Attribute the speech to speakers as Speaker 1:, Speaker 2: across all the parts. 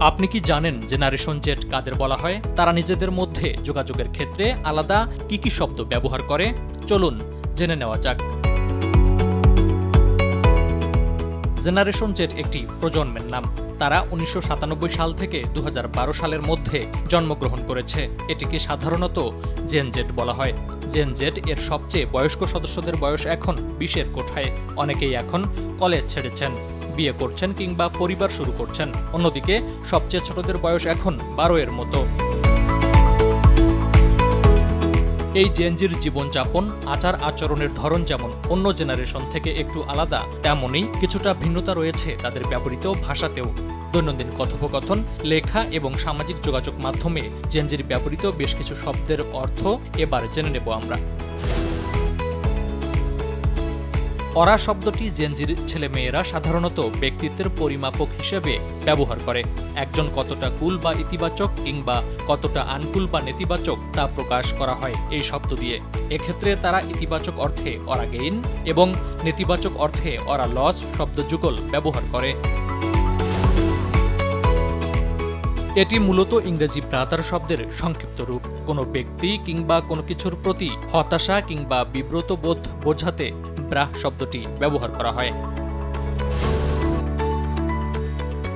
Speaker 1: আপনি কি জানেন জেনারেশন জেড কাদের বলা হয়? তারা নিজেদের মধ্যে যোগাযোগের ক্ষেত্রে আলাদা কি শব্দ ব্যবহার করে? চলুন জেনে নেওয়া যাক। জেনারেশন জেড একটি প্রজন্মের নাম। তারা ১৯৯৭ সাল থেকে ২০১২ সালের মধ্যে জন্মগ্রহণ করেছে। এটিকে সাধারণত জেন জেড বলা হয়। জেন জেড এর সবচেয়ে বয়স্ক সদস্যদের বয়স এখন ২০-এর কোঠায়। অনেকেই এখন কলেজ ছেড়েছেন, বিয়ে করছেন কিংবা পরিবার শুরু করছেন। অন্যদিকে সবচেয়ে ছোটদের বয়স এখন ১২-এর মতো। এই জেনজির জীবনযাপন, আচার আচরণের ধরন যেমন অন্য জেনারেশন থেকে একটু আলাদা, তেমনই কিছুটা ভিন্নতা রয়েছে তাদের ব্যবহৃত ভাষাতেও। দৈনন্দিন কথোপকথন, লেখা এবং সামাজিক যোগাযোগ মাধ্যমে জেনজির ব্যবহৃত বেশ কিছু শব্দের অর্থ এবার জেনে নেব আমরা। অরা শব্দটি জেনজির ছেলেমেয়েরা সাধারণত ব্যক্তিত্বের পরিমাপক হিসেবে ব্যবহার করে। একজন কতটা কুল বা ইতিবাচক কিংবা কতটা আনকুল বা নেতিবাচক তা প্রকাশ করা হয় এই শব্দ দিয়ে। এক্ষেত্রে তারা ইতিবাচক অর্থে অরা গেইন এবং নেতিবাচক অর্থে অরা লস শব্দযুগল ব্যবহার করে। এটি মূলত ইংরেজি ব্রাদার শব্দের সংক্ষিপ্ত রূপ। কোনো ব্যক্তি কিংবা কোনো কিছুর প্রতি হতাশা কিংবা বিব্রত বোধ বোঝাতে ব্রাহ শব্দটি ব্যবহার করা হয়।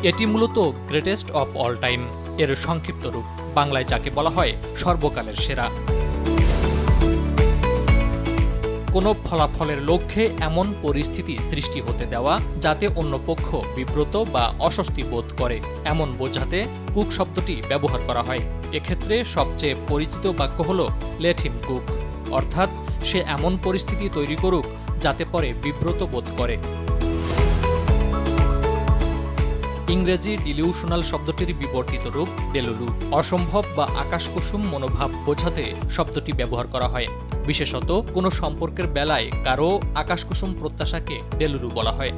Speaker 1: এটি মূলত গ্রেটেস্ট অফ অল টাইম এর সংক্ষিপ্ত রূপ, বাংলায় যাকে বলা হয় সর্বকালের সেরা। কোনো ফলাফলের লক্ষ্যে এমন পরিস্থিতি সৃষ্টি হতে দেওয়া যাতে অন্য পক্ষ বিব্রত বা অস্বস্তি বোধ করে, এমন বোঝাতে কুক শব্দটি ব্যবহার করা হয়। এক্ষেত্রে সবচেয়ে পরিচিত বাক্য হল লেট হিম কুক, অর্থাৎ সে এমন পরিস্থিতি তৈরি করুক যাতে পরে বিব্রত বোধ করে। ইংরেজি ডিলিউশনাল শব্দটির বিবর্তিত রূপ ডেলুলু। অসম্ভব বা আকাশকুসুম মনোভাব বোঝাতে শব্দটি ব্যবহার করা হয়। বিশেষত কোনো সম্পর্কের বেলায় কারো আকাশকুসুম প্রত্যাশাকে ডেলুলু বলা হয়।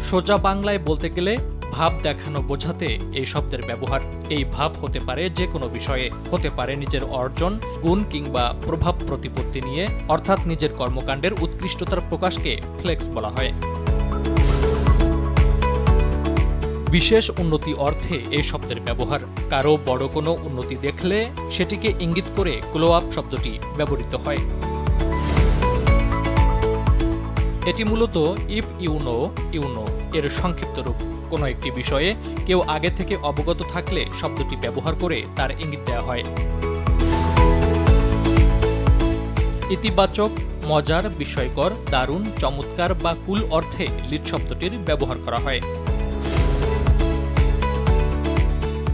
Speaker 1: সোজা বাংলায় বলতে গেলে ভাব দেখানো বোঝাতে এই শব্দের ব্যবহার। এই ভাব হতে পারে যে কোনো বিষয়ে, হতে পারে নিজের অর্জন, গুণ কিংবা প্রভাব প্রতিপত্তি নিয়ে, অর্থাৎ নিজের কর্মকাণ্ডের উৎকৃষ্টতার প্রকাশকে ফ্লেক্স বলা হয়। বিশেষ উন্নতি অর্থে এই শব্দের ব্যবহার। কারো বড় কোনো উন্নতি দেখলে সেটিকে ইঙ্গিত করে গ্লো আপ শব্দটি ব্যবহৃত হয়। এটি মূলত ইফ ইউ নো এর সংক্ষিপ্ত রূপ। কোনো একটি বিষয়ে কেউ আগে থেকে অবগত থাকলে শব্দটি ব্যবহার করে তার ইঙ্গিত দেওয়া হয়। ইতিবাচক, মজার, বিস্ময়কর, দারুণ, চমৎকার বা কুল অর্থে লিড শব্দটির ব্যবহার করা হয়।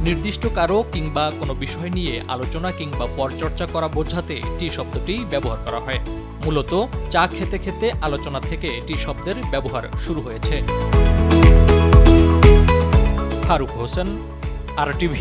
Speaker 1: নির্দিষ্ট কারো কিংবা কোনো বিষয় নিয়ে আলোচনা কিংবা পরচর্চা করা বোঝাতে টি শব্দটি ব্যবহার করা হয়। মূলত চা খেতে খেতে আলোচনা থেকে টি শব্দের ব্যবহার শুরু হয়েছে। ফারুক হোসেন, RTV।